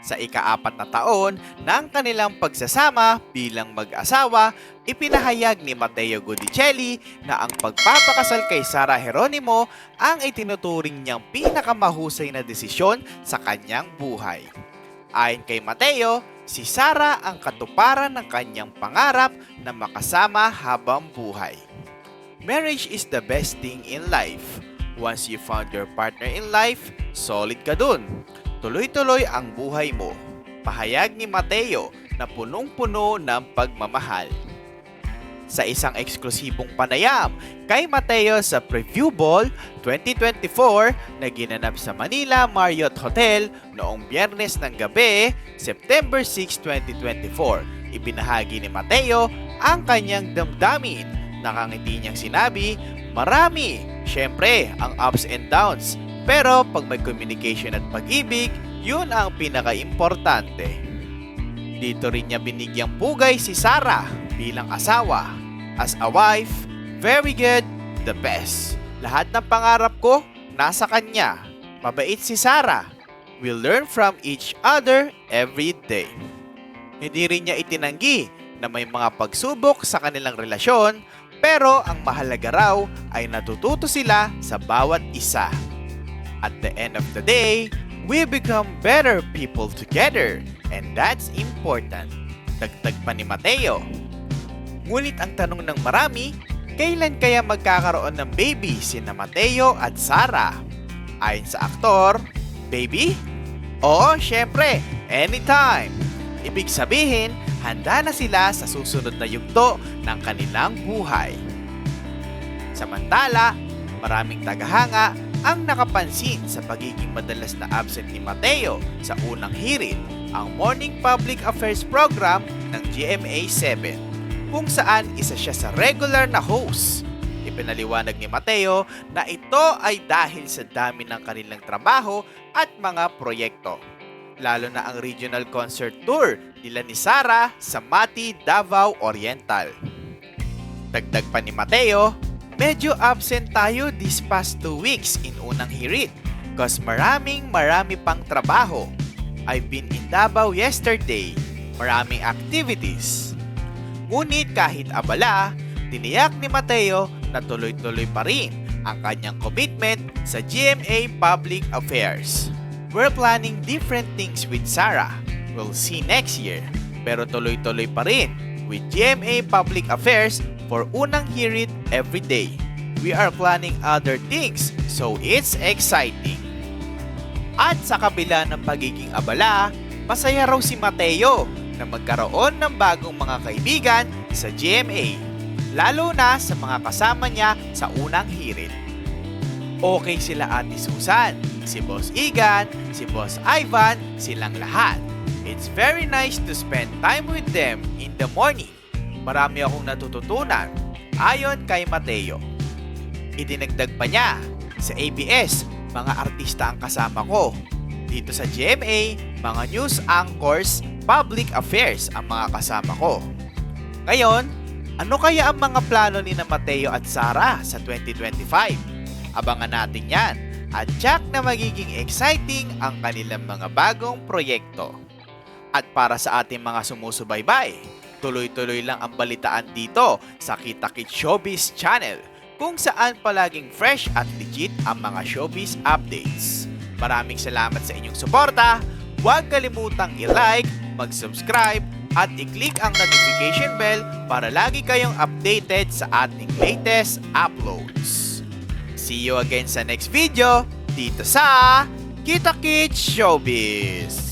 Sa ika-4 na taon ng kanilang pagsasama bilang mag-asawa, ipinahayag ni Matteo Gudicelli na ang pagpapakasal kay Sara Geronimo ang itinuturing niyang pinakamahusay na desisyon sa kanyang buhay. Ayon kay Matteo, si Sara ang katuparan ng kanyang pangarap na makasama habang buhay. Marriage is the best thing in life. Once you found your partner in life, solid ka dun. Tuloy-tuloy ang buhay mo. Pahayag ni Matteo na punong-puno ng pagmamahal. Sa isang eksklusibong panayam kay Matteo sa Preview Ball 2024 na ginanap sa Manila Marriott Hotel noong Biyernes ng gabi, September 6, 2024, ibinahagi ni Matteo ang kanyang damdamin. Nakangiti niyang sinabi, "Marami, syempre, ang ups and downs. Pero pag may communication at pag-ibig, yun ang pinaka-importante." Dito rin niya binigyang pugay si Sara bilang asawa. As a wife, very good, the best. Lahat ng pangarap ko, nasa kanya. Mabait si Sara. We learn from each other every day. Hindi rin niya itinanggi na may mga pagsubok sa kanilang relasyon, pero ang mahalaga raw ay natututo sila sa bawat isa. At the end of the day, we become better people together, and that's important. Dagdag pa ni Matteo. Ngunit ang tanong ng marami, kailan kaya magkakaroon ng baby sina Matteo at Sara? Ayon sa aktor, baby? Oo, syempre, anytime. Ibig sabihin, handa na sila sa susunod na yugto ng kanilang buhay. Samantala, maraming tagahanga ang nakapansin sa pagiging madalas na absent ni Matteo sa unang hirit, ang Morning Public Affairs Program ng GMA7, kung saan isa siya sa regular na host. Ipinaliwanag ni Matteo na ito ay dahil sa dami ng kanilang trabaho at mga proyekto, lalo na ang regional concert tour nila ni Sara sa Mati, Davao Oriental. Dagdag pa ni Matteo, medyo absent tayo these past 2 weeks in unang hirit cause marami pang trabaho. I've been in Davao yesterday, maraming activities. Ngunit kahit abala, tiniyak ni Matteo na tuloy-tuloy pa rin ang kanyang commitment sa GMA Public Affairs. We're planning different things with Sara. We'll see next year. Pero tuloy-tuloy pa rin with GMA Public Affairs for unang hirit every day. We are planning other things, so it's exciting. At sa kabila ng pagiging abala, masaya raw si Matteo na magkaroon ng bagong mga kaibigan sa GMA, lalo na sa mga kasama niya sa unang hirit. Okay sila Ate Susan, si Boss Igan, si Boss Ivan, silang lahat. It's very nice to spend time with them in the morning. Marami akong natututunan, ayon kay Matteo. Idinagdag pa niya, sa ABS, mga artista ang kasama ko. Dito sa GMA, mga news anchors, public affairs ang mga kasama ko. Ngayon, ano kaya ang mga plano ni Matteo at Sara sa 2025? Abangan natin yan at check na magiging exciting ang kanilang mga bagong proyekto. At para sa ating mga sumusubaybay, tuloy-tuloy lang ang balitaan dito sa Kita Kits Showbiz Channel, kung saan palaging fresh at legit ang mga showbiz updates. Maraming salamat sa inyong suporta. Huwag kalimutang i-like, mag-subscribe at i-click ang notification bell para lagi kayong updated sa ating latest uploads. See you again sa next video dito sa Kita Kits Showbiz.